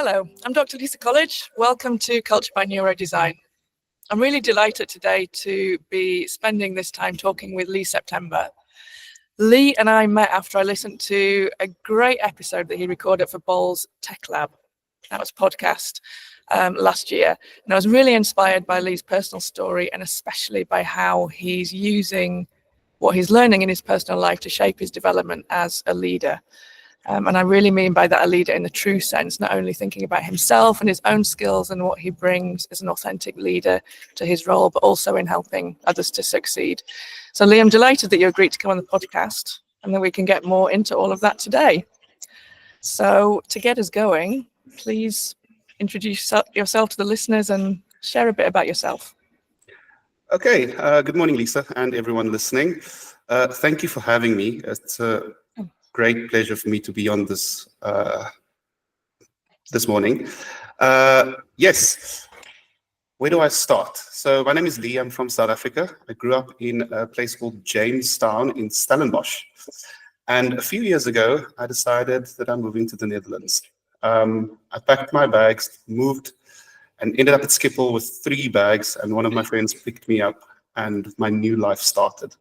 Hello, I'm Dr. Lisa Colledge. Welcome to Culture by Neurodesign. I'm really delighted today to be spending this time talking with Lee September. Lee and I met after I listened to a great episode that he recorded for Ball's Tech Lab. That was podcast last year. And I was really inspired by Lee's personal story and especially by how he's using what he's learning in his personal life to shape his development as a leader. And I really mean by that a leader in the true sense, not only thinking about himself and his own skills and what he brings as an authentic leader to his role, but also in helping others to succeed. So Lee, I'm delighted that you agreed to come on the podcast and that we can get more into all of that today. So to get us going, please introduce yourself to the listeners and share a bit about yourself. Okay, good morning, Lisa, and everyone listening. Thank you for having me. It's a great pleasure for me to be on this this morning. Yes, where do I start? So my name is Lee. I'm from South Africa. I grew up in a place called Jamestown in Stellenbosch. And a few years ago, I decided that I'm moving to the Netherlands. I packed my bags, moved, and ended up at Schiphol with 3 bags. And one of my friends picked me up, and my new life started.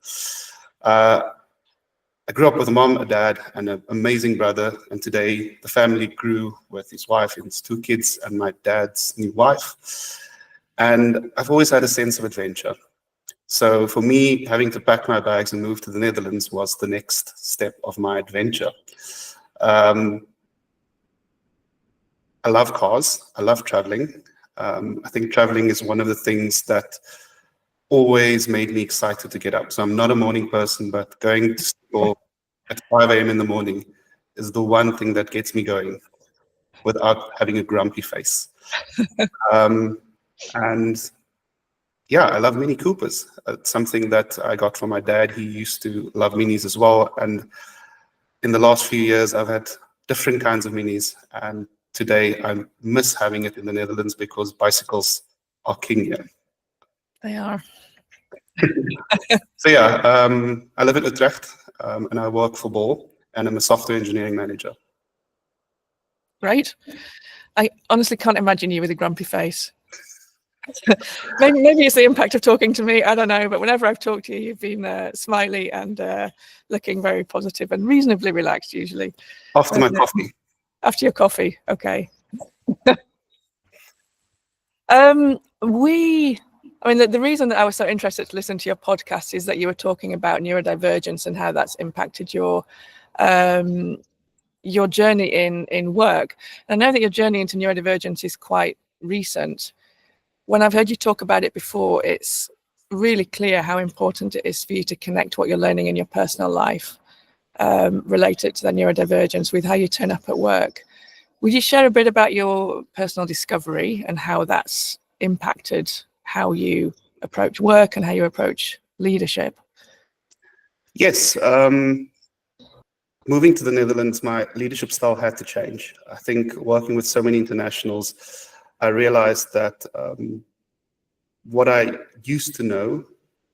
I grew up with a mom, a dad, and an amazing brother. And today, the family grew with his wife and his 2 kids and my dad's new wife. And I've always had a sense of adventure. So for me, having to pack my bags and move to the Netherlands was the next step of my adventure. I love cars. I love traveling. I think traveling is one of the things that always made me excited to get up. So I'm not a morning person, but going to school at 5 a.m. in the morning is the one thing that gets me going without having a grumpy face. And yeah, I love Mini Coopers. It's something that I got from my dad. He used to love Minis as well. And in the last few years, I've had different kinds of Minis. And today I miss having it in the Netherlands because bicycles are king here. They are. So yeah, I live in Utrecht and I work for Ball and I'm a software engineering manager. Great. I honestly can't imagine you with a grumpy face. maybe it's the impact of talking to me, I don't know, but whenever I've talked to you, you've been smiley and looking very positive and reasonably relaxed usually. After my coffee. After your coffee, okay. The reason that I was so interested to listen to your podcast is that you were talking about neurodivergence and how that's impacted your journey in work. And I know that your journey into neurodivergence is quite recent. When I've heard you talk about it before, it's really clear how important it is for you to connect what you're learning in your personal life related to that neurodivergence with how you turn up at work. Would you share a bit about your personal discovery and how that's impacted how you approach work and how you approach leadership? Yes. Moving to the Netherlands, my leadership style had to change. I think working with so many internationals, I realized that what I used to know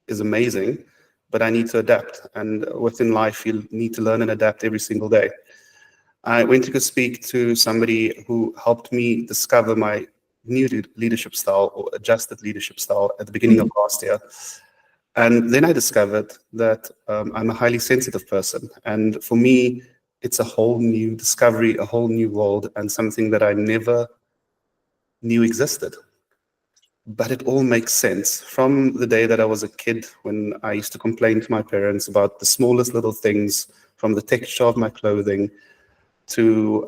is amazing, but I need to adapt. And within life, you need to learn and adapt every single day. I went to go speak to somebody who helped me discover my new leadership style or adjusted leadership style at the beginning of last year. And then I discovered that I'm a highly sensitive person. And for me, it's a whole new discovery, a whole new world, and something that I never knew existed. But it all makes sense. From the day that I was a kid, when I used to complain to my parents about the smallest little things, from the texture of my clothing to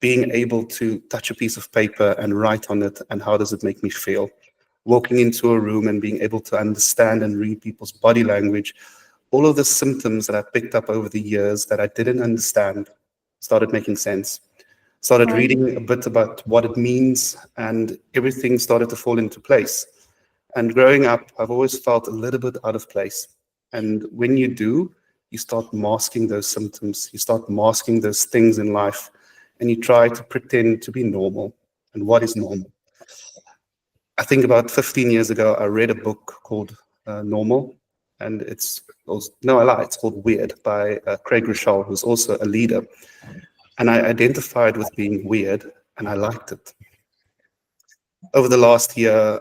being able to touch a piece of paper and write on it, and how does it make me feel? Walking into a room and being able to understand and read people's body language, all of the symptoms that I picked up over the years that I didn't understand started making sense. Started reading a bit about what it means, and everything started to fall into place. And growing up, I've always felt a little bit out of place. And when you do, you start masking those symptoms, you start masking those things in life, and you try to pretend to be normal. And what is normal? I think about 15 years ago, I read a book called Normal, and it's called Weird by Craig Rochelle, who's also a leader. And I identified with being weird, and I liked it. Over the last year,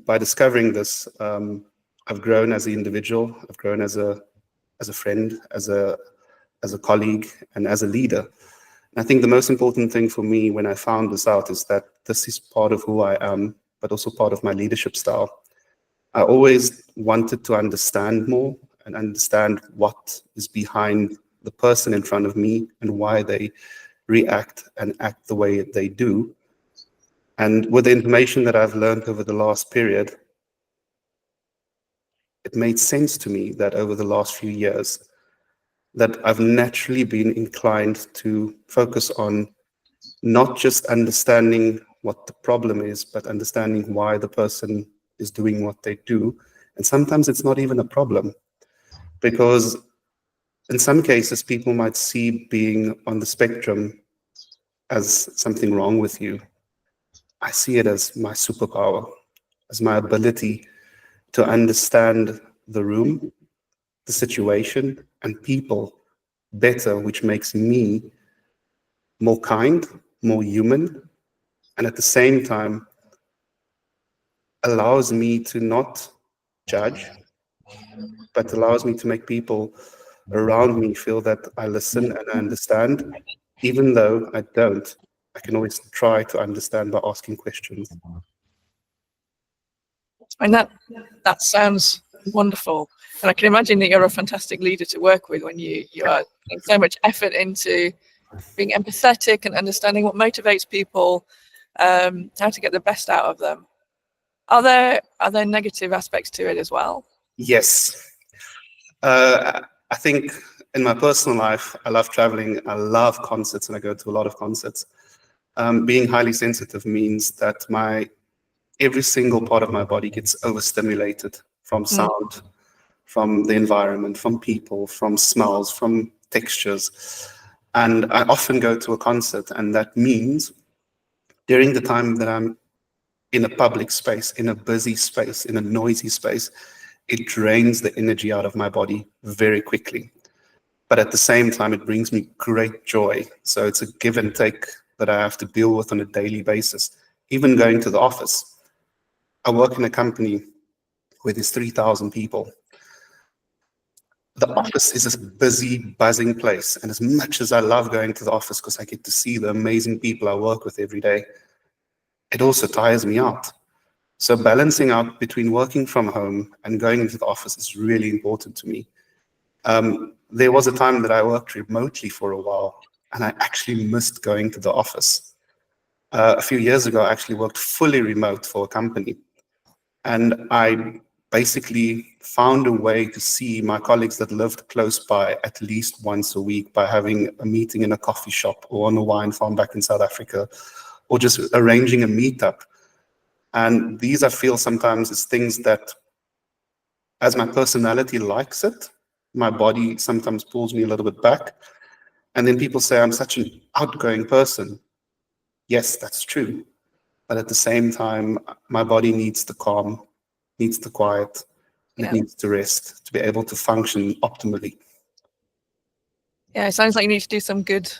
by discovering this, I've grown as an individual. I've grown as a friend, as a colleague, and as a leader. And I think the most important thing for me when I found this out is that this is part of who I am, but also part of my leadership style. I always wanted to understand more and understand what is behind the person in front of me and why they react and act the way they do. And with the information that I've learned over the last period, it made sense to me that over the last few years, that I've naturally been inclined to focus on not just understanding what the problem is, but understanding why the person is doing what they do. And sometimes it's not even a problem, because in some cases, people might see being on the spectrum as something wrong with you. I see it as my superpower, as my ability to understand the room, the situation, and people better, which makes me more kind, more human, and at the same time allows me to not judge, but allows me to make people around me feel that I listen and I understand. Even though I don't, I can always try to understand by asking questions. And that sounds wonderful. And I can imagine that you're a fantastic leader to work with when you are putting so much effort into being empathetic and understanding what motivates people, how to get the best out of them. Are there negative aspects to it as well? Yes. I think in my personal life, I love traveling. I love concerts, and I go to a lot of concerts. Being highly sensitive means that every single part of my body gets overstimulated from sound, from the environment, from people, from smells, from textures. And I often go to a concert, and that means during the time that I'm in a public space, in a busy space, in a noisy space, it drains the energy out of my body very quickly. But at the same time, it brings me great joy. So it's a give and take that I have to deal with on a daily basis. Even going to the office. I work in a company where there's 3,000 people. The office is a busy, buzzing place. And as much as I love going to the office because I get to see the amazing people I work with every day, it also tires me out. So balancing out between working from home and going into the office is really important to me. There was a time that I worked remotely for a while, and I actually missed going to the office. A few years ago, I actually worked fully remote for a company. And I basically found a way to see my colleagues that lived close by at least once a week by having a meeting in a coffee shop or on a wine farm back in South Africa, or just arranging a meetup. And these, I feel sometimes, is things that, as my personality likes it, my body sometimes pulls me a little bit back. And then people say I'm such an outgoing person. Yes, that's true. But at the same time, my body needs the calm, needs the quiet, and it needs to rest to be able to function optimally. Yeah, it sounds like you need to do some good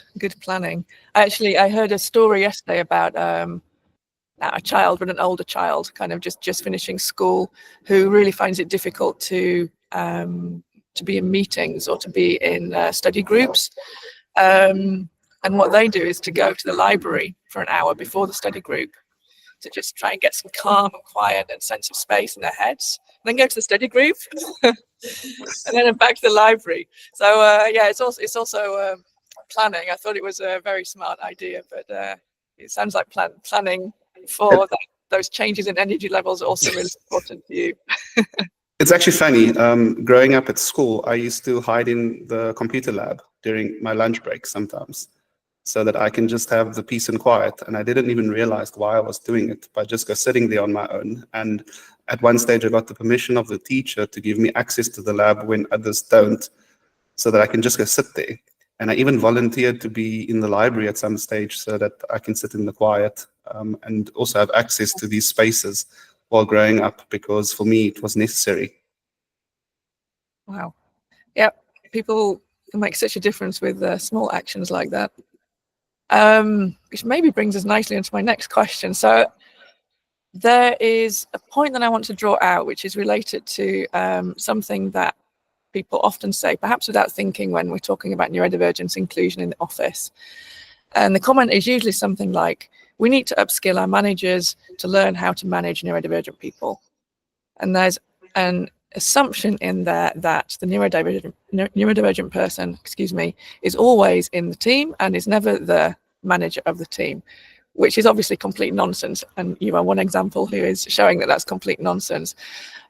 planning. I heard a story yesterday about a child, but an older child, kind of just finishing school, who really finds it difficult to be in meetings or to be in study groups. And what they do is to go to the library for an hour before the study group to just try and get some calm and quiet and sense of space in their heads, and then go to the study group and then back to the library. So yeah, it's also planning. I thought it was a very smart idea, but it sounds like planning for those changes in energy levels are also really important to you. It's actually funny. Growing up at school, I used to hide in the computer lab during my lunch break sometimes, so that I can just have the peace and quiet. And I didn't even realize why I was doing it, by just go sitting there on my own. And at one stage, I got the permission of the teacher to give me access to the lab when others don't, so that I can just go sit there. And I even volunteered to be in the library at some stage so that I can sit in the quiet and also have access to these spaces while growing up, because for me, it was necessary. Wow. Yeah, people can make such a difference with small actions like that. which maybe brings us nicely into my next question. So there is a point that I want to draw out, which is related to something that people often say, perhaps without thinking, when we're talking about neurodivergence inclusion in the office. And the comment is usually something like, we need to upskill our managers to learn how to manage neurodivergent people. And there's an assumption in there that the neurodivergent person, is always in the team and is never the manager of the team, which is obviously complete nonsense. And you are one example who is showing that that's complete nonsense.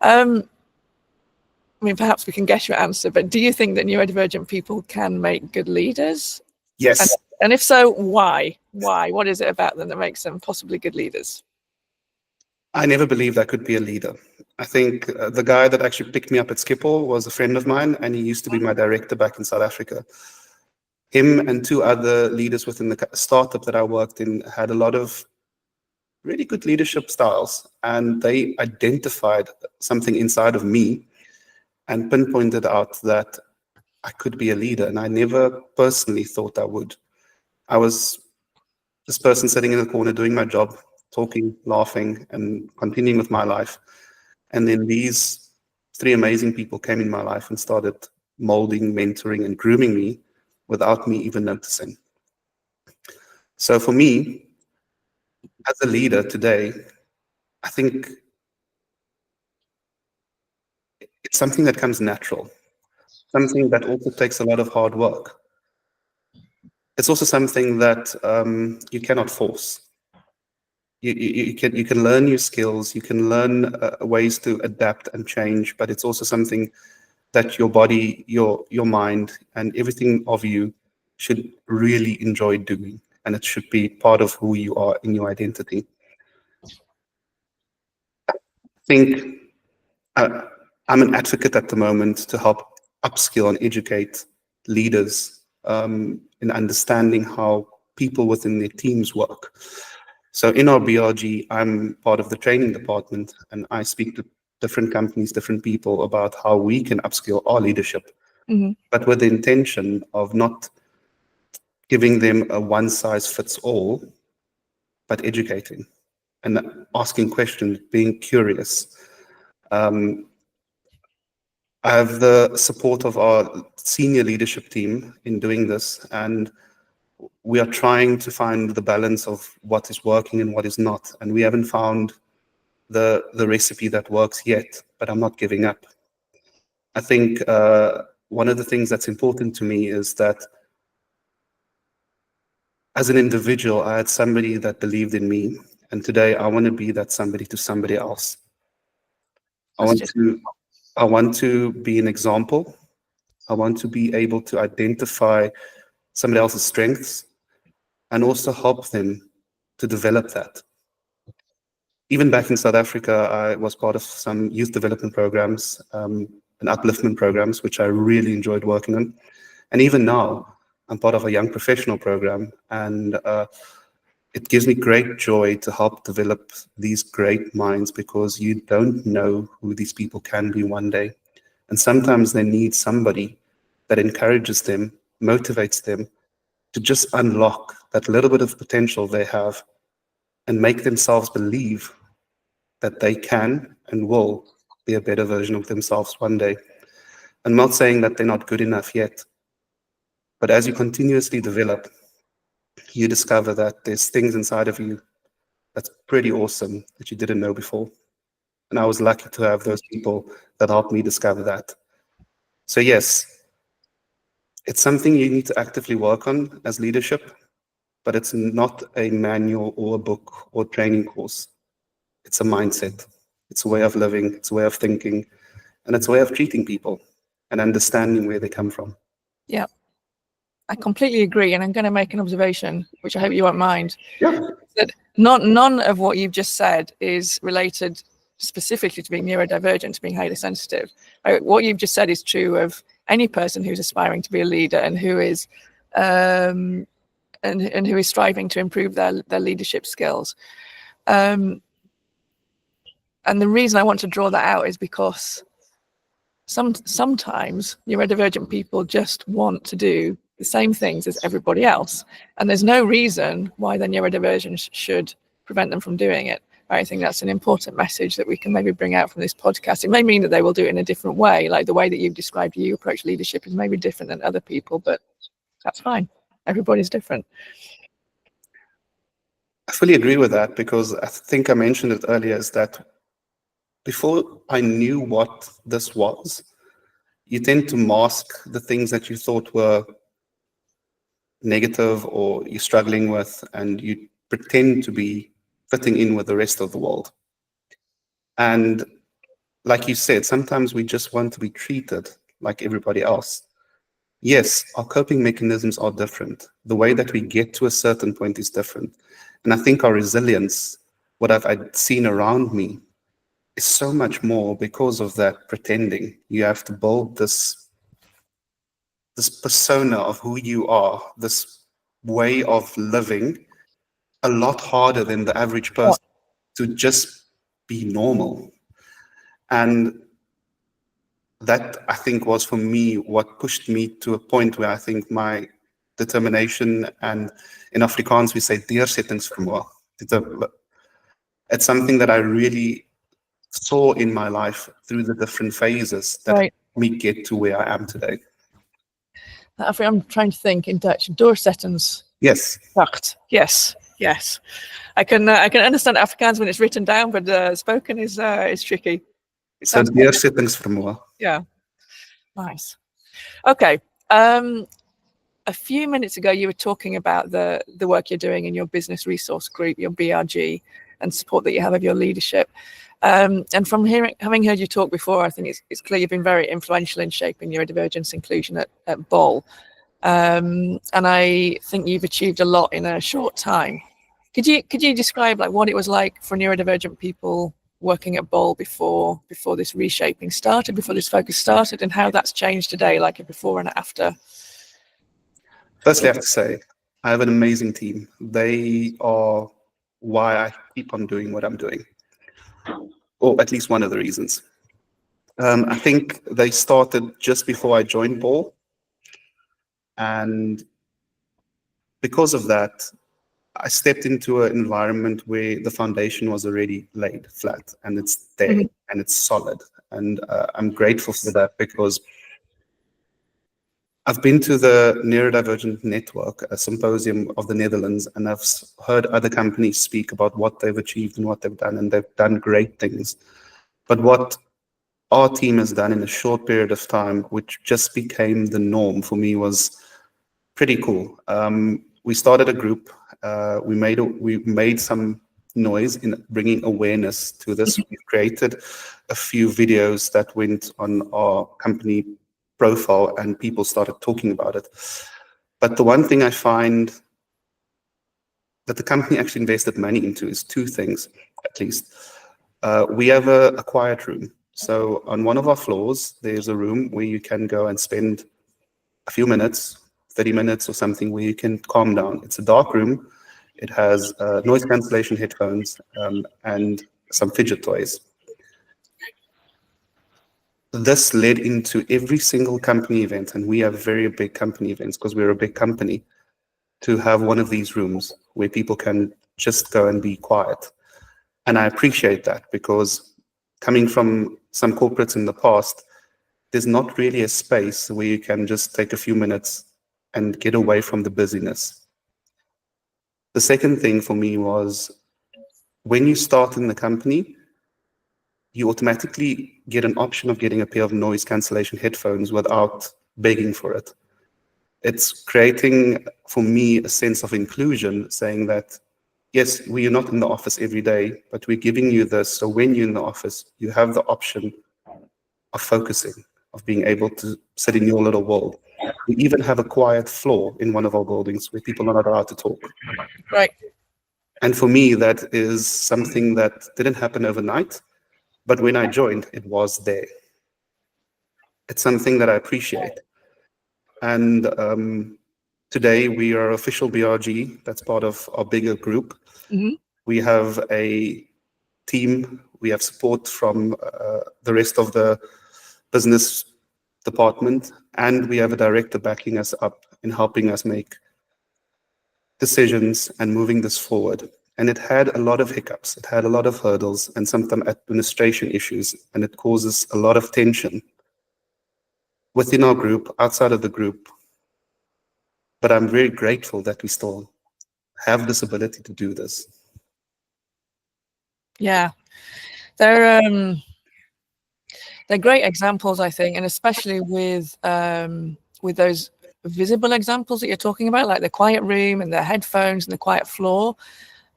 I mean, perhaps we can guess your answer, but do you think that neurodivergent people can make good leaders? Yes. And if so, why? Why? What is it about them that makes them possibly good leaders? I never believed I could be a leader. I think the guy that actually picked me up at Schiphol was a friend of mine, and he used to be my director back in South Africa. Him and two other leaders within the startup that I worked in had a lot of really good leadership styles, and they identified something inside of me and pinpointed out that I could be a leader, and I never personally thought I would. I was this person sitting in the corner doing my job, talking, laughing, and continuing with my life. And then these three amazing people came in my life and started molding, mentoring, and grooming me without me even noticing. So for me, as a leader today, I think it's something that comes natural, something that also takes a lot of hard work. It's also something that you cannot force. You can learn new skills, you can learn ways to adapt and change, but it's also something that your body, your mind, and everything of you should really enjoy doing, and it should be part of who you are in your identity. I think I'm an advocate at the moment to help upskill and educate leaders in understanding how people within their teams work. So in our BRG, I'm part of the training department, and I speak to different companies, different people about how we can upskill our leadership, but with the intention of not giving them a one-size-fits-all, but educating and asking questions, being curious. I have the support of our senior leadership team in doing this, and we are trying to find the balance of what is working and what is not. And we haven't found the recipe that works yet, but I'm not giving up. I think one of the things that's important to me is that as an individual, I had somebody that believed in me, and today I want to be that somebody to somebody else. I want to be an example. I want to be able to identify somebody else's strengths and also help them to develop that. Even back in South Africa, I was part of some youth development programs and upliftment programs, which I really enjoyed working on. And even now, I'm part of a young professional program, and it gives me great joy to help develop these great minds, because you don't know who these people can be one day. And sometimes they need somebody that encourages them, motivates them to just unlock that little bit of potential they have and make themselves believe that they can and will be a better version of themselves one day. I'm not saying that they're not good enough yet, but as you continuously develop, you discover that there's things inside of you that's pretty awesome that you didn't know before. And I was lucky to have those people that helped me discover that. So yes, it's something you need to actively work on as leadership, but it's not a manual or a book or training course. It's a mindset. It's a way of living. It's a way of thinking. And it's a way of treating people and understanding where they come from. Yeah, I completely agree. And I'm going to make an observation, which I hope you won't mind. Yeah. That none of what you've just said is related specifically to being neurodivergent, to being highly sensitive. What you've just said is true of any person who's aspiring to be a leader and who is and who is striving to improve their leadership skills. And the reason I want to draw that out is because sometimes neurodivergent people just want to do the same things as everybody else. And there's no reason why their neurodivergence should prevent them from doing it. I think that's an important message that we can maybe bring out from this podcast. It may mean that they will do it in a different way, like the way that you've described you approach leadership is maybe different than other people, but that's fine. Everybody's different. I fully agree with that, because I think I mentioned it earlier, is that before I knew what this was, you tend to mask the things that you thought were negative or you're struggling with, and you pretend to be fitting in with the rest of the world. And like you said, sometimes we just want to be treated like everybody else. Yes, our coping mechanisms are different. The way that we get to a certain point is different. And I think our resilience, what I've seen around me, is so much more because of that pretending. You have to build this persona of who you are, this way of living, a lot harder than the average person to just be normal. And that, I think, was for me what pushed me to a point where I think my determination, and in Afrikaans we say deursettingsvermoë. It's something that I really saw in my life through the different phases that helped me get to where I am today. I'm trying to think in Dutch. Doorzettens. Yes. Yes. Yes. I can understand Afrikaans when it's written down, but spoken is tricky. So deursettingsvermoë. Yeah. Nice. Okay. A few minutes ago, you were talking about the work you're doing in your business resource group, your BRG, and support that you have of your leadership. And from having heard you talk before, I think it's clear you've been very influential in shaping neurodivergence inclusion at Bol. And I think you've achieved a lot in a short time. Could you describe like what it was like for neurodivergent people working at Bol before this reshaping started, before this focus started, and how that's changed today, like a before and after? Firstly, I have to say, I have an amazing team. They are why I keep on doing what I'm doing, or at least one of the reasons. I think they started just before I joined Bol, and because of that, I stepped into an environment where the foundation was already laid flat, and it's there, and it's solid. And I'm grateful for that, because I've been to the Neurodivergent Network, a symposium of the Netherlands, and I've heard other companies speak about what they've achieved and what they've done, and they've done great things. But what our team has done in a short period of time, which just became the norm for me, was pretty cool. We started a group. We made some noise in bringing awareness to this. We've created a few videos that went on our company profile, and people started talking about it. But the one thing I find that the company actually invested money into is two things, at least. We have a quiet room. So on one of our floors, there's a room where you can go and spend a few minutes, 30 minutes or something, where you can calm down. It's a dark room. It has noise cancellation headphones and some fidget toys. This led into every single company event, and we have very big company events because we're a big company, to have one of these rooms where people can just go and be quiet. And I appreciate that, because coming from some corporates in the past, there's not really a space where you can just take a few minutes and get away from the busyness. The second thing for me was, when you start in the company, you automatically get an option of getting a pair of noise cancellation headphones without begging for it. It's creating, for me, a sense of inclusion, saying that, yes, we are not in the office every day, but we're giving you this. So when you're in the office, you have the option of focusing, of being able to sit in your little world. We even have a quiet floor in one of our buildings where people are not allowed to talk. Right. And for me, that is something that didn't happen overnight, but when I joined, it was there. It's something that I appreciate. And today we are official BRG. That's part of our bigger group. We have a team. We have support from the rest of the business department. and we have a director backing us up in helping us make decisions and moving this forward. And it had a lot of hiccups, it had a lot of hurdles and sometimes administration issues, and it causes a lot of tension within our group, outside of the group. But I'm very grateful that we still have this ability to do this. Yeah, they're great examples, I think, and especially with those visible examples that you're talking about, like the quiet room and the headphones and the quiet floor,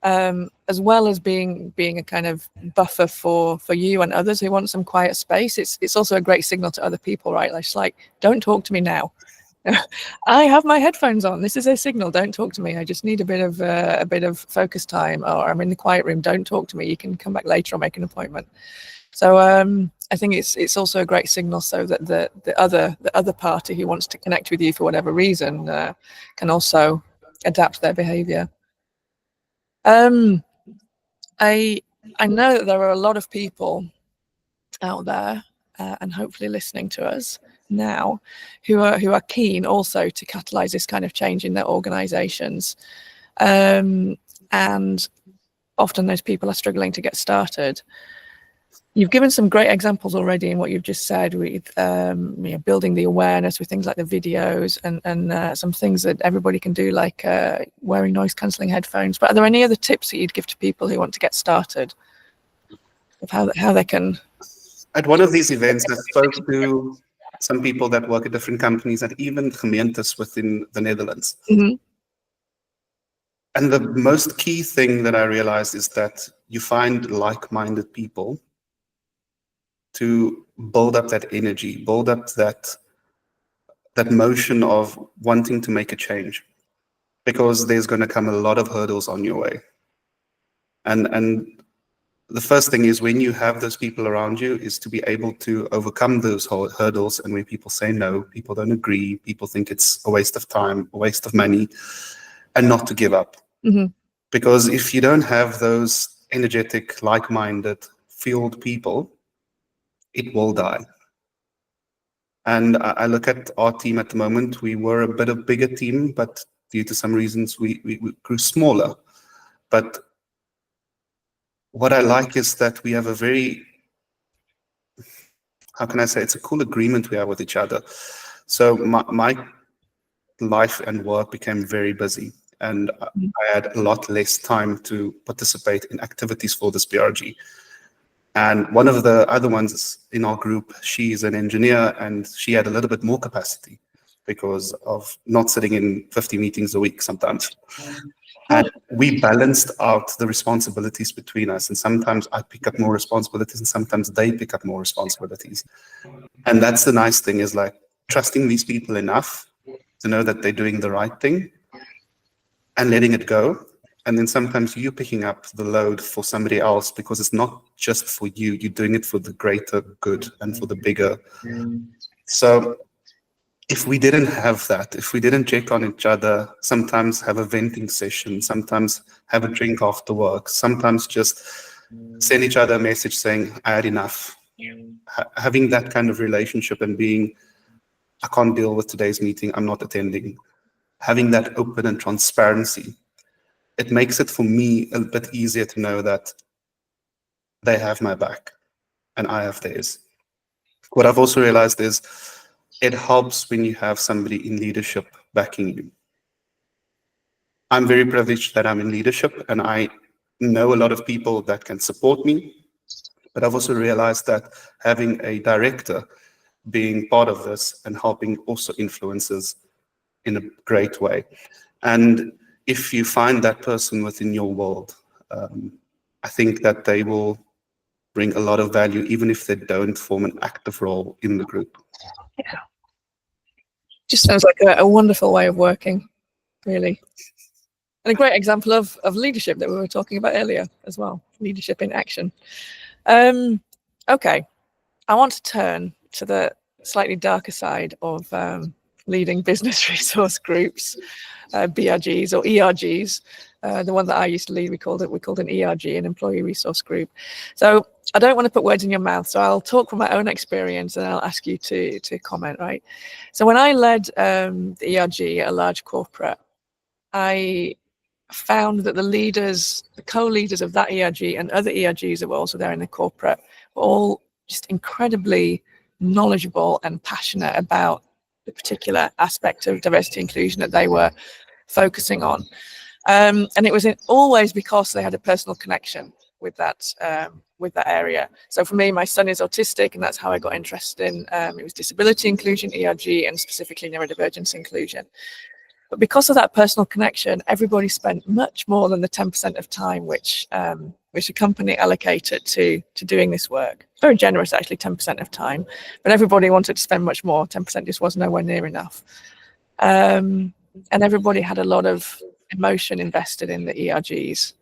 as well as being a kind of buffer for you and others who want some quiet space. It's also a great signal to other people, right? Like, it's like, don't talk to me now. I have my headphones on. This is a signal. Don't talk to me. I just need a bit of focus time, or I'm in the quiet room. Don't talk to me. You can come back later or make an appointment. So I think it's also a great signal, so that the other party who wants to connect with you for whatever reason can also adapt their behavior. I know that there are a lot of people out there, and hopefully listening to us now, who are keen also to catalyze this kind of change in their organizations, and often those people are struggling to get started. You've given some great examples already in what you've just said, with building the awareness with things like the videos and some things that everybody can do, like wearing noise cancelling headphones. But are there any other tips that you'd give to people who want to get started, of how they can? At one of these events, I spoke to some people that work at different companies and even gemeentes within the Netherlands. Mm-hmm. And the most key thing that I realized is that you find like-minded people to build up that energy, build up that motion of wanting to make a change, because there's going to come a lot of hurdles on your way. And the first thing is, when you have those people around you, is to be able to overcome those hurdles. And when people say no, people don't agree, people think it's a waste of time, a waste of money, and not to give up. Mm-hmm. Because if you don't have those energetic, like-minded, fueled people, it will die. And I look at our team at the moment. We were a bit of a bigger team, but due to some reasons, we grew smaller. But what I like is that we have a very, how can I say, it's a cool agreement we have with each other. So my life and work became very busy, and I had a lot less time to participate in activities for this BRG. And one of the other ones in our group, she is an engineer, and she had a little bit more capacity because of not sitting in 50 meetings a week sometimes. And we balanced out the responsibilities between us. And sometimes I pick up more responsibilities, and sometimes they pick up more responsibilities. And that's the nice thing, is like trusting these people enough to know that they're doing the right thing and letting it go. And then sometimes you're picking up the load for somebody else, because it's not just for you, you're doing it for the greater good and for the bigger. So if we didn't have that, if we didn't check on each other, sometimes have a venting session, sometimes have a drink after work, sometimes just send each other a message saying, I had enough. Having that kind of relationship and being, I can't deal with today's meeting, I'm not attending. Having that open and transparency, it makes it for me a bit easier to know that they have my back and I have theirs. What I've also realized is it helps when you have somebody in leadership backing you. I'm very privileged that I'm in leadership, and I know a lot of people that can support me, but I've also realized that having a director being part of this and helping also influences in a great way. And if you find that person within your world, I think that they will bring a lot of value, even if they don't form an active role in the group. Yeah. Just sounds like a wonderful way of working, really. And a great example of leadership that we were talking about earlier as well, leadership in action. Okay, I want to turn to the slightly darker side of leading business resource groups, BRGs or ERGs. The one that I used to lead, we called an ERG, an employee resource group. So I don't want to put words in your mouth, so I'll talk from my own experience and I'll ask you to comment, right? So when I led the ERG at a large corporate, I found that the leaders, the co-leaders of that ERG and other ERGs that were also there in the corporate, were all just incredibly knowledgeable and passionate about the particular aspect of diversity and inclusion that they were focusing on. And it was always because they had a personal connection with that area. So for me, my son is autistic, and that's how I got interested in it was disability inclusion, ERG, and specifically neurodivergence inclusion. But because of that personal connection, everybody spent much more than the 10% of time which the company allocated to doing this work. Very generous, actually, 10% of time. But everybody wanted to spend much more. 10% just was nowhere near enough. And everybody had a lot of emotion invested in the ERGs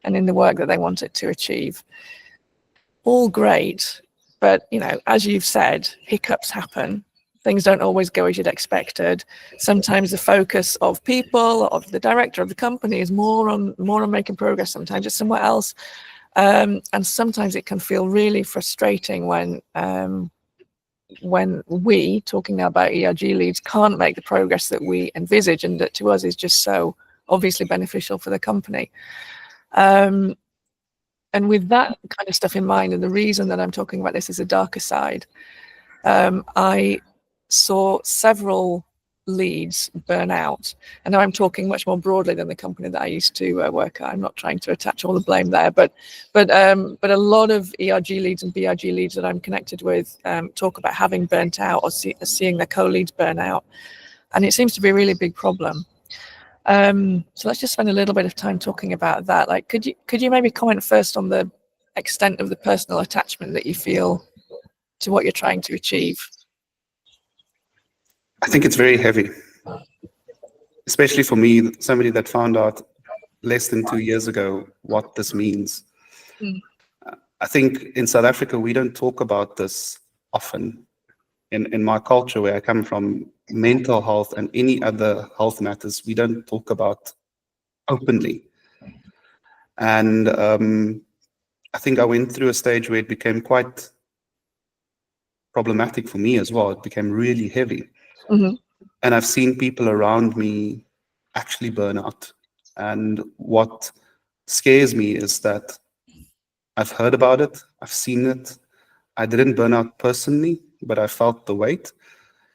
and in the work that they wanted to achieve. All great, but as you've said, hiccups happen. Things don't always go as you'd expected. Sometimes the focus of people, of the director of the company, is more on making progress. Sometimes it's somewhere else, and sometimes it can feel really frustrating when we, talking now about ERG leads, can't make the progress that we envisage and that to us is just so obviously beneficial for the company. And with that kind of stuff in mind, and the reason that I'm talking about this is a darker side, I saw several leads burn out. And now I'm talking much more broadly than the company that I used to work at. I'm not trying to attach all the blame there, but a lot of ERG leads and BRG leads that I'm connected with talk about having burnt out or seeing their co-leads burn out. And it seems to be a really big problem. So let's just spend a little bit of time talking about that. Like, could you maybe comment first on the extent of the personal attachment that you feel to what you're trying to achieve? I think it's very heavy, especially for me, somebody that found out less than 2 years ago what this means. I think in South Africa, we don't talk about this often. In my culture, where I come from, mental health and any other health matters, we don't talk about openly. And I think I went through a stage where it became quite problematic for me as well. It became really heavy. Mm-hmm. And I've seen people around me actually burn out. And what scares me is that I've heard about it, I've seen it. I didn't burn out personally, but I felt the weight.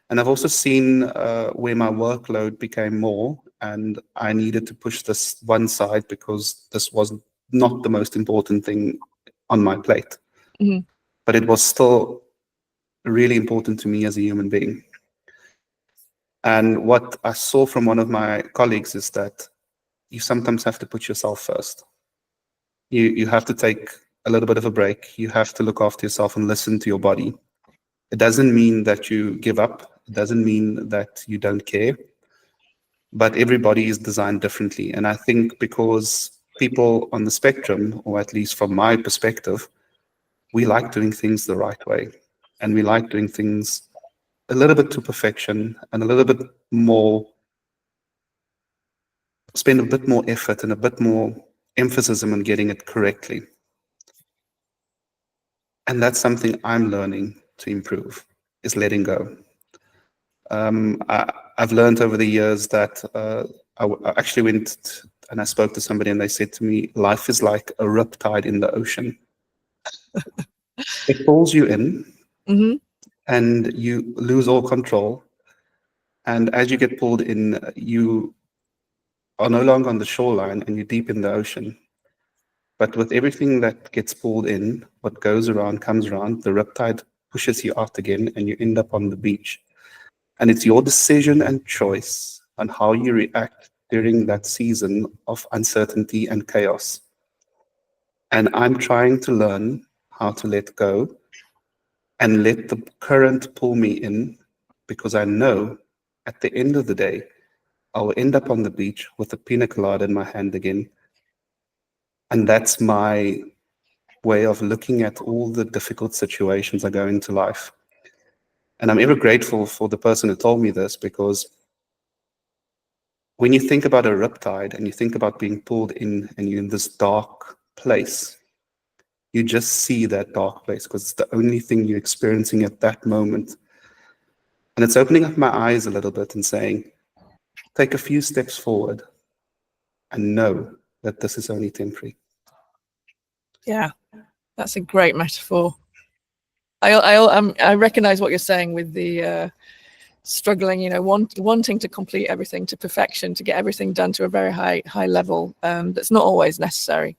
And I've also seen where my workload became more and I needed to push this one side because this was not the most important thing on my plate. Mm-hmm. But it was still really important to me as a human being. And what I saw from one of my colleagues is that you sometimes have to put yourself first. You have to take a little bit of a break. You have to look after yourself and listen to your body. It doesn't mean that you give up. It doesn't mean that you don't care. But everybody is designed differently. And I think because people on the spectrum, or at least from my perspective, we like doing things the right way. And we like doing things a little bit to perfection and a little bit more, spend a bit more effort and a bit more emphasis on getting it correctly. And that's something I'm learning to improve, is letting go. I've learned over the years that I actually went and I spoke to somebody and they said to me, life is like a riptide in the ocean. It pulls you in. Mm-hmm. And you lose all control. And as you get pulled in, you are no longer on the shoreline and you're deep in the ocean. But with everything that gets pulled in, what goes around comes around, the riptide pushes you out again and you end up on the beach. And it's your decision and choice on how you react during that season of uncertainty and chaos. And I'm trying to learn how to let go and let the current pull me in, because I know at the end of the day, I will end up on the beach with a pina colada in my hand again. And that's my way of looking at all the difficult situations I go into life. And I'm ever grateful for the person who told me this, because when you think about a riptide and you think about being pulled in and you're in this dark place, You just see that dark place because it's the only thing you're experiencing at that moment. And it's opening up my eyes a little bit and saying, take a few steps forward and know that this is only temporary. Yeah, that's a great metaphor. I recognize what you're saying with the struggling, wanting to complete everything to perfection, to get everything done to a very high level. That's not always necessary.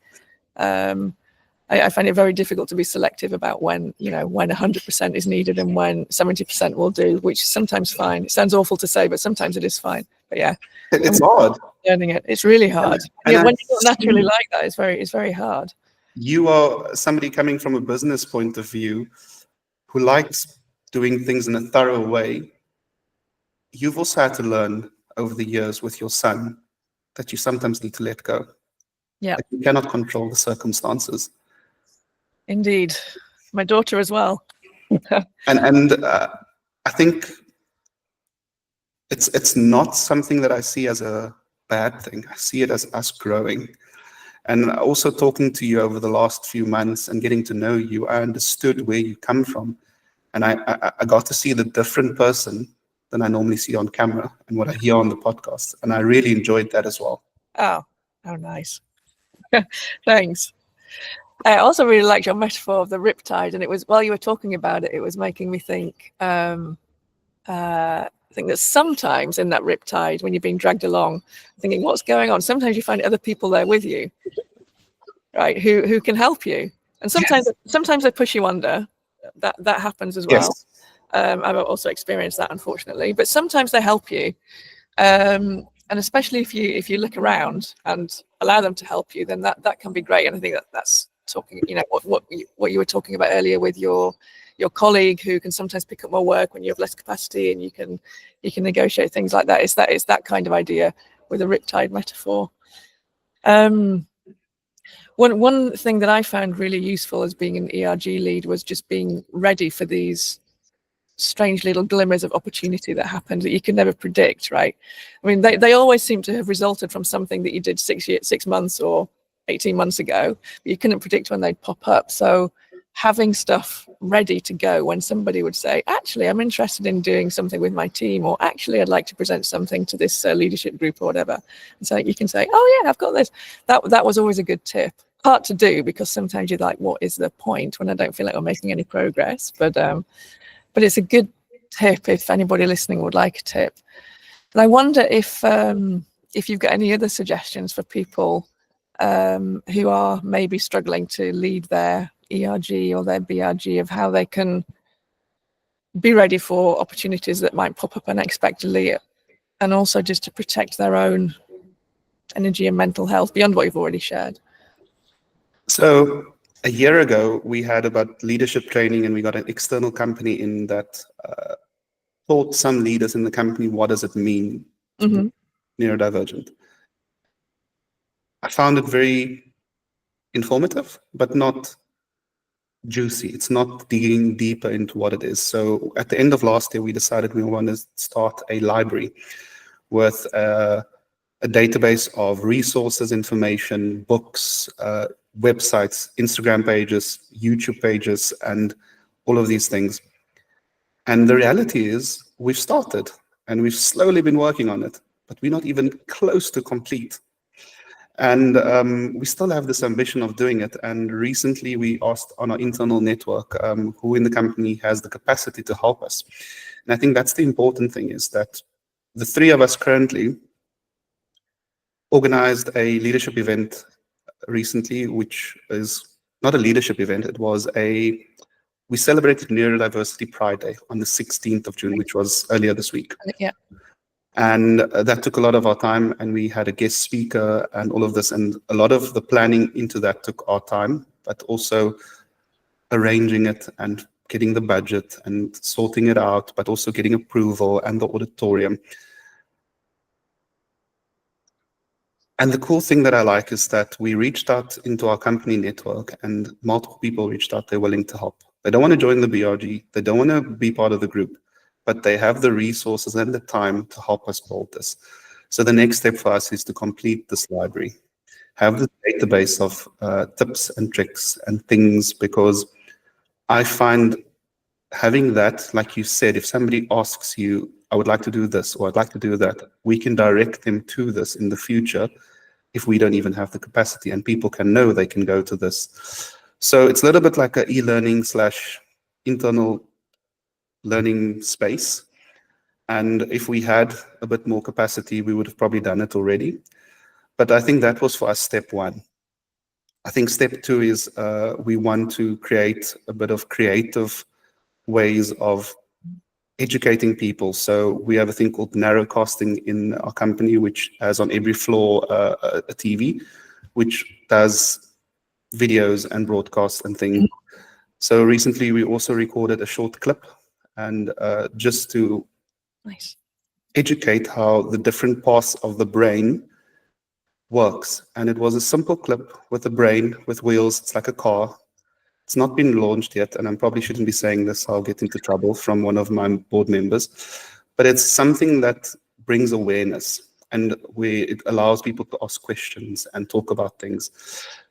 I find it very difficult to be selective about when 100% is needed and when 70% will do, which is sometimes fine. It sounds awful to say, but sometimes it is fine. But yeah, It's hard. Learning it, it's really hard. And when you're not naturally like that, it's very hard. You are somebody coming from a business point of view who likes doing things in a thorough way. You've also had to learn over the years with your son that you sometimes need to let go. Yeah, like you cannot control the circumstances. Indeed, my daughter as well. and I think it's not something that I see as a bad thing. I see it as us growing. And also talking to you over the last few months and getting to know you, I understood where you come from. And I got to see the different person than I normally see on camera and what I hear on the podcast. And I really enjoyed that as well. Oh, how nice. Thanks. I also really liked your metaphor of the riptide, and it was, while you were talking about it, it was making me think that sometimes in that riptide, when you're being dragged along, thinking what's going on, sometimes you find other people there with you, right, who can help you, and sometimes they push you under. That happens as well. Yes. I've also experienced that, unfortunately, but sometimes they help you, and especially if you look around and allow them to help you, then that can be great. And I think that's talking, what you were talking about earlier with your colleague who can sometimes pick up more work when you have less capacity, and you can negotiate things like that. It's that kind of idea with a riptide metaphor. One thing that I found really useful as being an ERG lead was just being ready for these strange little glimmers of opportunity that happen that you can never predict, right? I mean, they always seem to have resulted from something that you did 6 months or 18 months ago, but you couldn't predict when they'd pop up. So having stuff ready to go when somebody would say, actually, I'm interested in doing something with my team, or actually, I'd like to present something to this leadership group or whatever. And so you can say, oh yeah, I've got this. That was always a good tip. Hard to do because sometimes you're like, what is the point when I don't feel like we're making any progress? But it's a good tip if anybody listening would like a tip. And I wonder if you've got any other suggestions for people who are maybe struggling to lead their ERG or their BRG, of how they can be ready for opportunities that might pop up unexpectedly, and also just to protect their own energy and mental health beyond what you've already shared. So a year ago, we had about leadership training, and we got an external company in that taught some leaders in the company what does it mean to be neurodivergent. I found it very informative, but not juicy. It's not digging deeper into what it is. So at the end of last year, we decided we want to start a library with a database of resources, information, books, websites, Instagram pages, YouTube pages, and all of these things. And the reality is we've started and we've slowly been working on it, but we're not even close to complete. And we still have this ambition of doing it. And recently we asked on our internal network who in the company has the capacity to help us. And I think that's the important thing, is that the three of us currently organized a leadership event recently, which is not a leadership event. It was we celebrated Neurodiversity Pride Day on the 16th of June, which was earlier this week. Yeah. And that took a lot of our time, and we had a guest speaker and all of this, and a lot of the planning into that took our time, but also arranging it and getting the budget and sorting it out, but also getting approval and the auditorium. And the cool thing that I like is that we reached out into our company network, and multiple people reached out. They're willing to help. They don't want to join the BRG. They don't want to be part of the group, but they have the resources and the time to help us build this. So the next step for us is to complete this library. have this database of tips and tricks and things, because I find having that, like you said, if somebody asks you, I would like to do this or I'd like to do that, we can direct them to this in the future if we don't even have the capacity, and people can know they can go to this. So it's a little bit like an e-learning / internal learning space. And if we had a bit more capacity, we would have probably done it already. But I think that was for us step one. I think step two is we want to create a bit of creative ways of educating people. So we have a thing called narrowcasting in our company, which has on every floor a TV, which does videos and broadcasts and things. So recently we also recorded a short clip, and just to educate how the different parts of the brain works. And it was a simple clip with a brain with wheels. It's like a car. It's not been launched yet, and I probably shouldn't be saying this. I'll get into trouble from one of my board members. But it's something that brings awareness, and it allows people to ask questions and talk about things.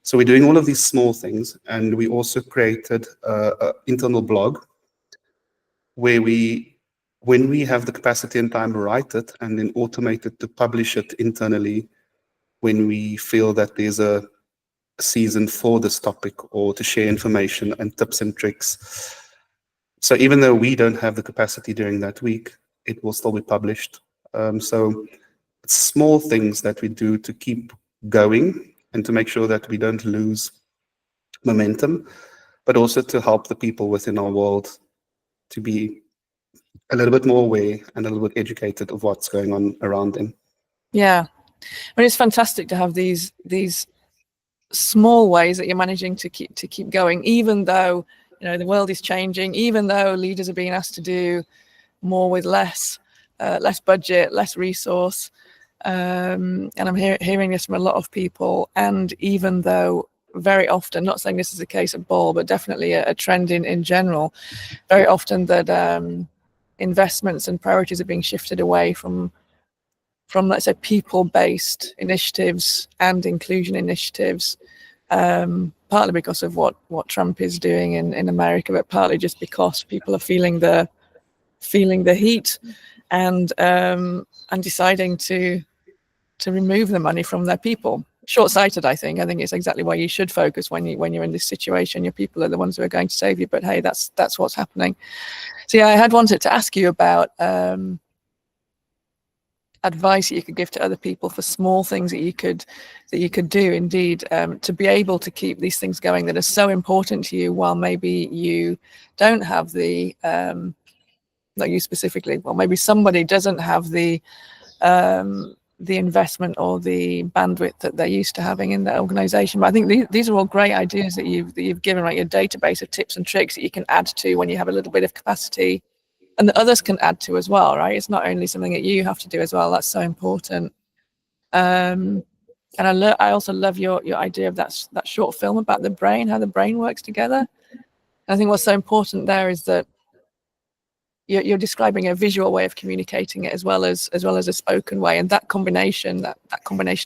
So we're doing all of these small things, and we also created an internal blog where when we have the capacity and time, write it and then automate it to publish it internally when we feel that there's a season for this topic, or to share information and tips and tricks. So even though we don't have the capacity during that week, it will still be published. So it's small things that we do to keep going and to make sure that we don't lose momentum, but also to help the people within our world to be a little bit more aware and a little bit educated of what's going on around them. Yeah, I mean, it's fantastic to have these small ways that you're managing to keep going, even though, you know, the world is changing, even though leaders are being asked to do more with less budget, less resource, and I'm hearing this from a lot of people. And even though very often, not saying this is the case at Ball, but definitely a trend in general, very often that investments and priorities are being shifted away from let's say people-based initiatives and inclusion initiatives, partly because of what Trump is doing in America, but partly just because people are feeling the heat and deciding to remove the money from their people. Short-sighted, I think. I think it's exactly why you should focus when you're in this situation. Your people are the ones who are going to save you. But hey, that's what's happening. So yeah, I had wanted to ask you about advice that you could give to other people for small things that you could do indeed, to be able to keep these things going that are so important to you, while maybe you don't have the not you specifically, well, maybe somebody doesn't have the investment or the bandwidth that they're used to having in their organization. But I think these are all great ideas that you've given, right? Your database of tips and tricks that you can add to when you have a little bit of capacity, and that others can add to as well, right? It's not only something that you have to do as well. That's so important. And I also love your idea of that short film about the brain, how the brain works together. And I think what's so important there is that you're describing a visual way of communicating it as well as a spoken way, and that combination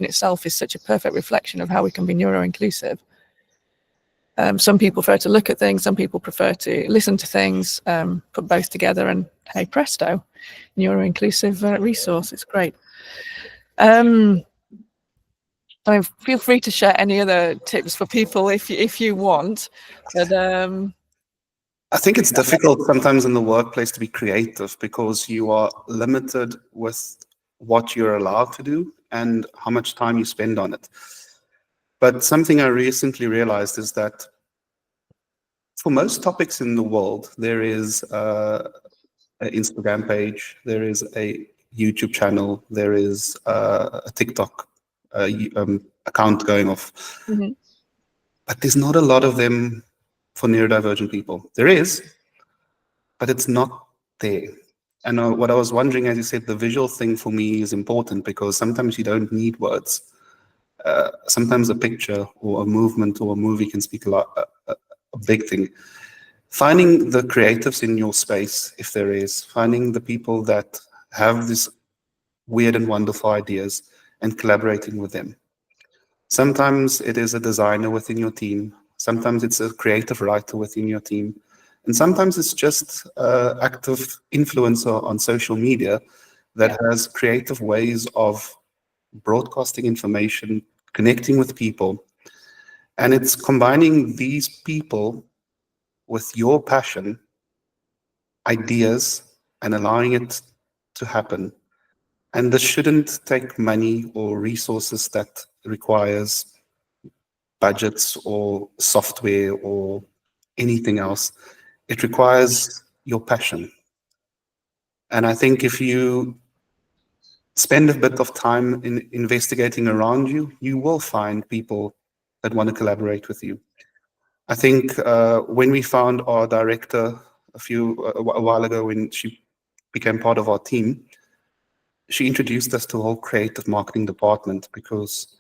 itself is such a perfect reflection of how we can be neuro-inclusive. Some people prefer to look at things, some people prefer to listen to things, put both together, and hey presto, neuro-inclusive resource. It's great. I mean, feel free to share any other tips for people if you want, but I think it's difficult sometimes in the workplace to be creative, because you are limited with what you're allowed to do and how much time you spend on it. But something I recently realized is that for most topics in the world, there is an Instagram page, there is a YouTube channel, there is a TikTok account going off. Mm-hmm. But there's not a lot of them for neurodivergent people. There is, but it's not there. And what I was wondering, as you said, the visual thing for me is important, because sometimes you don't need words. Sometimes a picture or a movement or a movie can speak a lot, a big thing. Finding the creatives in your space, if there is, finding the people that have these weird and wonderful ideas and collaborating with them. Sometimes it is a designer within your team. Sometimes it's a creative writer within your team. And sometimes it's just an active influencer on social media that has creative ways of broadcasting information, connecting with people. And it's combining these people with your passion, ideas, and allowing it to happen. And this shouldn't take money or resources that requires budgets or software or anything else. It requires your passion. And I think if you spend a bit of time in investigating around you, you will find people that want to collaborate with you. I think when we found our director a while ago, when she became part of our team, she introduced us to a whole creative marketing department because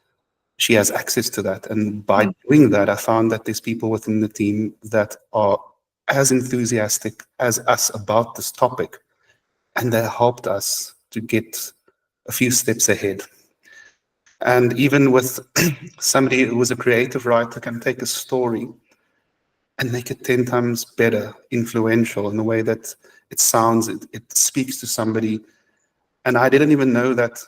she has access to that. And by doing that, I found that there's people within the team that are as enthusiastic as us about this topic. And they helped us to get a few steps ahead. And even with somebody who was a creative writer can take a story and make it 10 times better, influential in the way that it sounds, it speaks to somebody. And I didn't even know that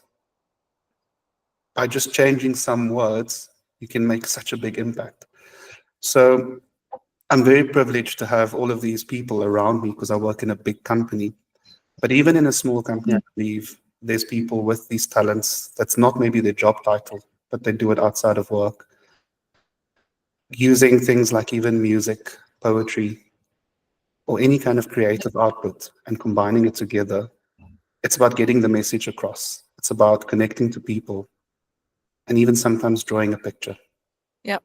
by just changing some words, you can make such a big impact. So I'm very privileged to have all of these people around me because I work in a big company. But even in a small company, I believe there's people with these talents. That's not maybe their job title, but they do it outside of work. Using things like even music, poetry, or any kind of creative output and combining it together. It's about getting the message across. It's about connecting to people and even sometimes drawing a picture. Yep,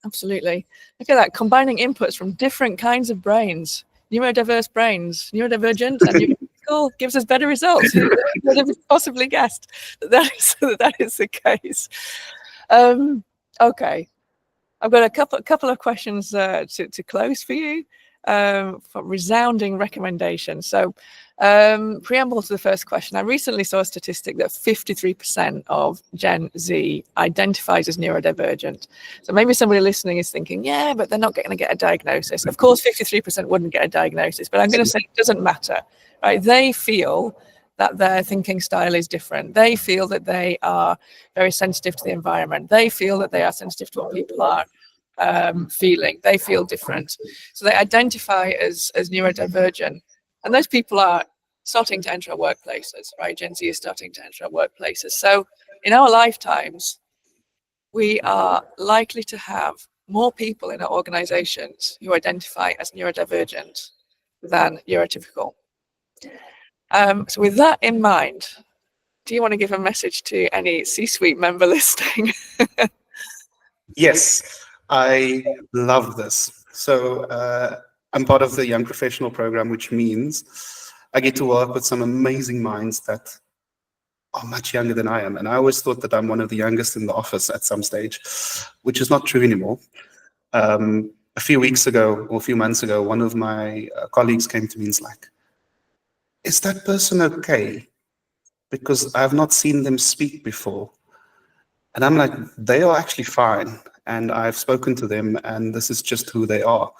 absolutely. Look at that, combining inputs from different kinds of brains, neurodiverse brains, neurodivergent and neurodivergent gives us better results. Who would have possibly guessed that is the case? Okay, I've got a couple of questions to close for you. For resounding recommendations. So preamble to the first question. I recently saw a statistic that 53% of Gen Z identifies as neurodivergent. So maybe somebody listening is thinking, yeah, but they're not going to get a diagnosis. Of course, 53% wouldn't get a diagnosis, but I'm going to say it doesn't matter, right? They feel that their thinking style is different. They feel that they are very sensitive to the environment. They feel that they are sensitive to what people are feeling. They feel different, so they identify as neurodivergent, and those people are starting to enter our workplaces, right? Gen Z is starting to enter our workplaces. So in our lifetimes, we are likely to have more people in our organizations who identify as neurodivergent than neurotypical. So with that in mind, do you want to give a message to any C-suite member listening? Yes, I love this. So I'm part of the Young Professional Program, which means I get to work with some amazing minds that are much younger than I am. And I always thought that I'm one of the youngest in the office at some stage, which is not true anymore. A few weeks ago or a few months ago, one of my colleagues came to me and was like, is that person okay? Because I have not seen them speak before. And I'm like, they are actually fine. And I've spoken to them and this is just who they are.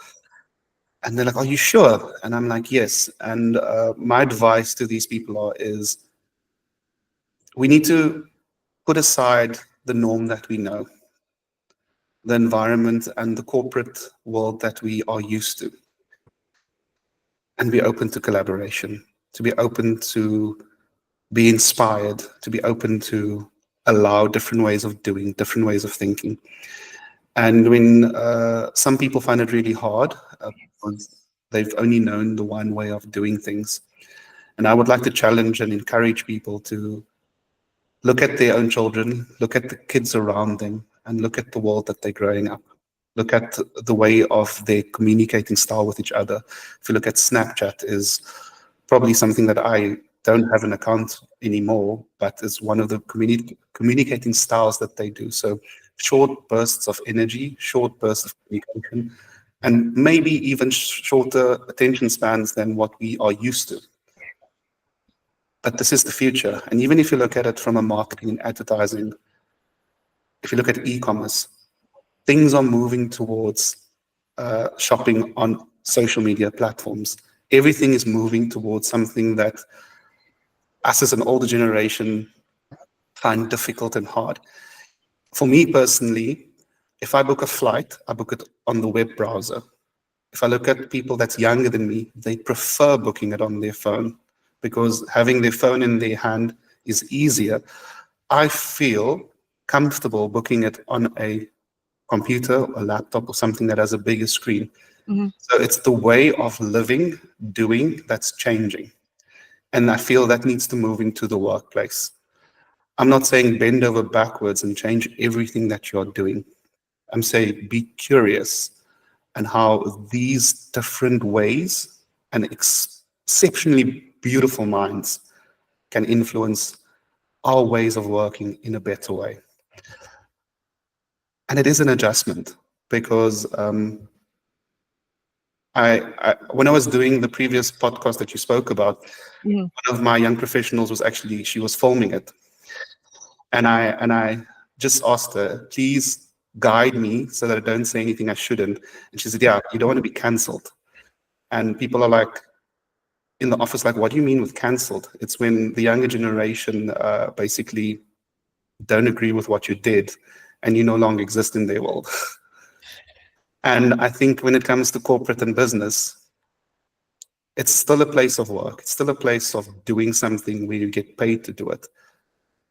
And they're like, are you sure? And I'm like, yes. And my advice to these people is we need to put aside the norm that we know, the environment and the corporate world that we are used to, and be open to collaboration, to be open to be inspired, to be open to allow different ways of doing, different ways of thinking. And when some people find it really hard, because they've only known the one way of doing things. And I would like to challenge and encourage people to look at their own children, look at the kids around them, and look at the world that they're growing up. Look at the way of their communicating style with each other. If you look at Snapchat, is probably something that I don't have an account anymore, but is one of the communicating styles that they do. So short bursts of energy, short bursts of communication, and maybe even shorter attention spans than what we are used to. But this is the future. And even if you look at it from a marketing and advertising if you look at e-commerce, things are moving towards shopping on social media platforms. Everything is moving towards something that us as an older generation find difficult and hard. For me personally, if I book a flight, I book it on the web browser. If I look at people that's younger than me, they prefer booking it on their phone because having their phone in their hand is easier. I feel comfortable booking it on a computer or laptop or something that has a bigger screen. Mm-hmm. So it's the way of living, doing that's changing. And I feel that needs to move into the workplace. I'm not saying bend over backwards and change everything that you're doing. I'm saying be curious and how these different ways and exceptionally beautiful minds can influence our ways of working in a better way. And it is an adjustment because when I was doing the previous podcast that you spoke about, one of my young professionals was actually, she was filming it. And I just asked her, please guide me so that I don't say anything I shouldn't. And she said, yeah, you don't want to be cancelled. And people are like, in the office, like, what do you mean with cancelled? It's when the younger generation basically don't agree with what you did and you no longer exist in their world. And I think when it comes to corporate and business, it's still a place of work. It's still a place of doing something where you get paid to do it.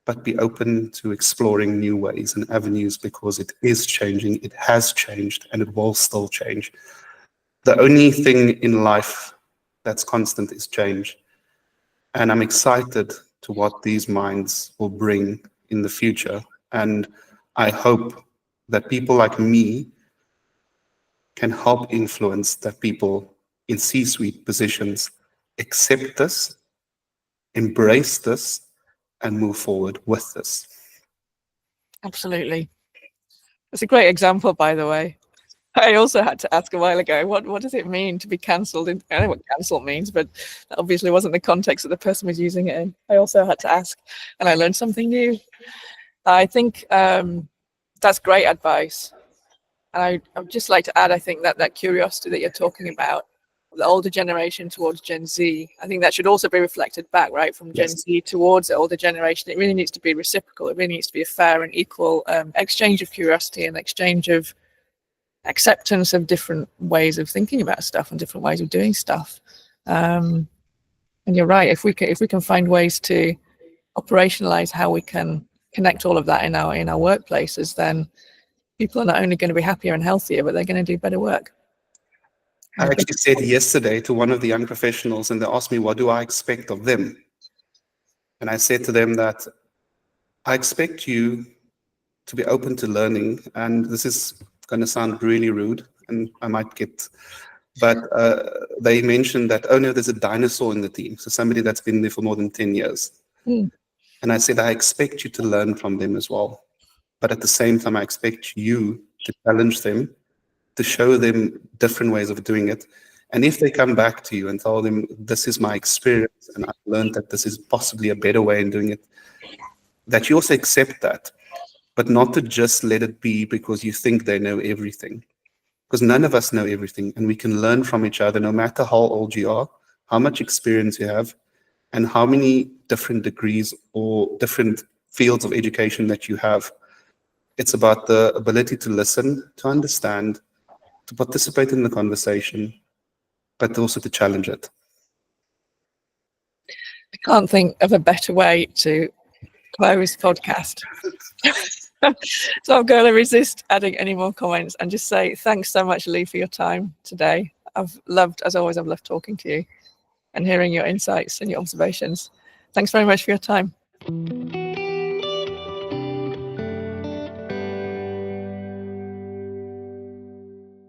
But be open to exploring new ways and avenues because it is changing, it has changed, and it will still change. The only thing in life that's constant is change. And I'm excited to what these minds will bring in the future. And I hope that people like me can help influence that people in C-suite positions accept this, embrace this, and move forward with this. Absolutely. It's a great example, by the way. I also had to ask a while ago, what does it mean to be cancelled? I know what cancel means, but that obviously wasn't the context that the person was using it in. I also had to ask, and I learned something new. I think that's great advice. And I'd just like to add, I think that curiosity that you're talking about, the older generation towards Gen Z, I think that should also be reflected back, right, from Gen Z towards the older generation. It really needs to be reciprocal. It really needs to be a fair and equal exchange of curiosity and exchange of acceptance of different ways of thinking about stuff and different ways of doing stuff. And you're right. If we can find ways to operationalize how we can connect all of that in our workplaces, then people are not only going to be happier and healthier, but they're going to do better work. I actually said yesterday to one of the young professionals, and they asked me, what do I expect of them? And I said to them that I expect you to be open to learning. And this is going to sound really rude, and I might get, but they mentioned that, oh no, there's a dinosaur in the team. So somebody that's been there for more than 10 years. And I said, I expect you to learn from them as well. But at the same time, I expect you to challenge them, to show them different ways of doing it. And if they come back to you and tell them, this is my experience, and I've learned that this is possibly a better way in doing it, that you also accept that, but not to just let it be because you think they know everything. Because none of us know everything, and we can learn from each other, no matter how old you are, how much experience you have, and how many different degrees or different fields of education that you have. It's about the ability to listen, to understand, to participate in the conversation, but also to challenge it. I can't think of a better way to close podcast. So I'm going to resist adding any more comments and just say thanks so much, Lee, for your time today. I've loved talking to you and hearing your insights and your observations. Thanks very much for your time.